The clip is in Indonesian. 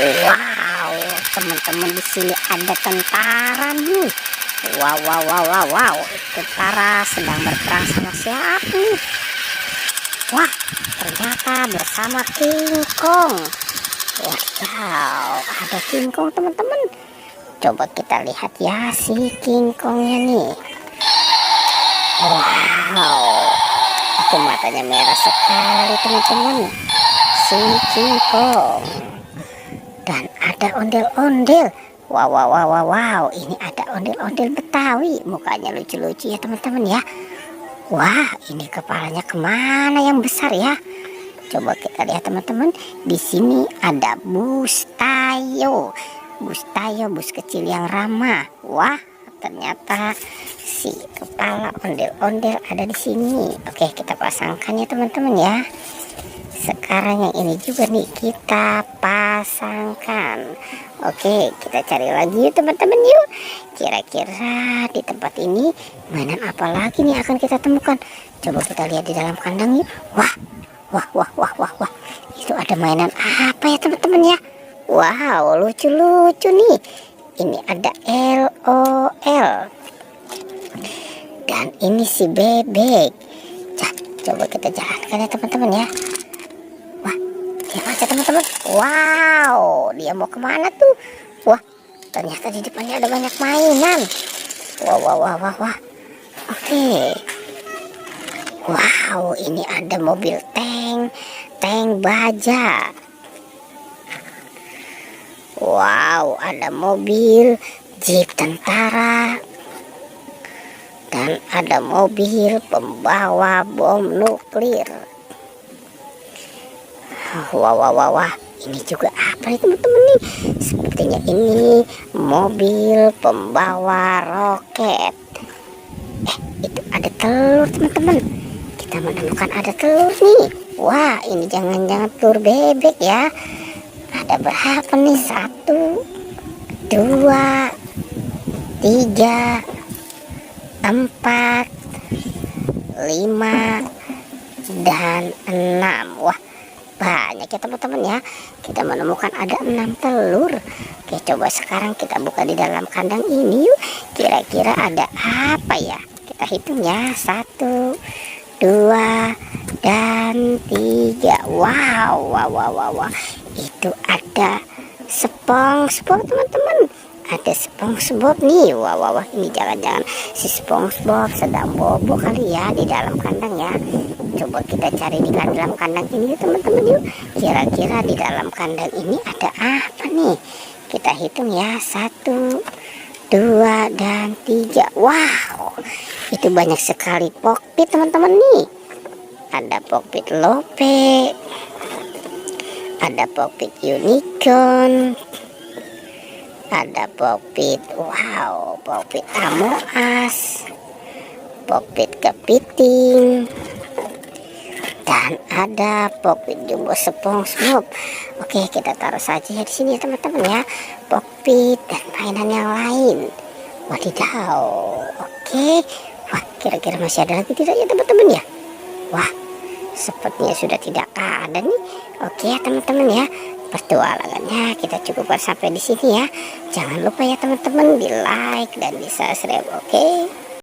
Wow, teman-teman, di sini ada tentara nih. Wow, wow, wow, wow, wow. Tentara sedang berperang sama siapa nih? Wah, ternyata bersama King Kong. Wow, ada King Kong, teman-teman. Coba kita lihat ya si King Kongnya nih. Wow, itu matanya merah sekali, teman-teman. Si King Kong. Dan ada ondel-ondel. Wow, wow, wow, wow, wow. Ini ada ondel-ondel Betawi. Mukanya lucu-lucu ya, teman-teman ya. Wah, ini kepalanya kemana yang besar ya? Coba kita lihat, teman-teman. Di sini ada bus Tayo. Bus Tayo, bus kecil yang ramah. Wah, ternyata si kepala ondel-ondel ada di sini. Oke, kita pasangkan ya, teman-teman ya. Sekarang yang ini juga nih kita pasangkan. Oke, kita cari lagi yuk, teman-teman yuk. Kira-kira di tempat ini mainan apa lagi nih akan kita temukan? Coba kita lihat di dalam kandang yuk. Wah, wah, wah, wah, wah, wah. Itu ada mainan apa ya, teman-teman ya? Wow, lucu-lucu nih. Ini ada LOL. Dan ini si bebek. Coba kita jalankan ya, teman-teman ya. Dia aja, teman-teman. Wow, dia mau kemana tuh? Wah, ternyata di depannya ada banyak mainan. Wah, wah, wah, wah, wah. Oke. Wow, ini ada mobil tank baja. Wow, ada mobil jeep tentara. Dan ada mobil pembawa bom nuklir. Wah, wah, wah, wah. Ini juga apa nih, teman-teman nih? Sepertinya ini mobil pembawa roket. Itu ada telur, teman-teman. Kita menemukan ada telur nih. Wah, ini jangan-jangan telur bebek ya. Ada berapa nih? 1, 2, 3, 4, 5, dan 6. Wah, banyak ya, teman-teman ya. Kita menemukan ada 6 telur. Oke, coba sekarang kita buka di dalam kandang ini yuk. Kira-kira ada apa ya? Kita hitung ya. 1, 2, dan 3. Wow, wow, wow, wow, wow. Itu ada SpongeBob, teman-teman. Ada SpongeBob nih. Wah, wah, wah. Ini jangan-jangan si SpongeBob sedang bobo kali ya di dalam kandang ya. Coba kita cari di dalam kandang ini, teman-teman yuk. Kira-kira di dalam kandang ini ada apa nih? Kita hitung ya. 1, 2, dan 3. Wow, itu banyak sekali Pokpit, teman-teman nih. Ada Pokpit Lope, ada Pokpit Unicorn, ada Pokpit, wow, Pokpit Amoas, Pokpit Kepiting, dan ada Pokpit Jumbo SpongeBob. Oke, kita taruh saja ya di sini ya, teman-teman ya. Pokpit dan mainan yang lain. Wadidaw. Oke. Wah, kira-kira masih ada lagi tidak ya, teman-teman ya? Wah, sepertinya sudah tidak ada nih. Oke ya, teman-teman ya. Pertualangannya kita cukupkan sampai di sini ya. Jangan lupa ya, teman-teman, di like dan di subscribe. Oke.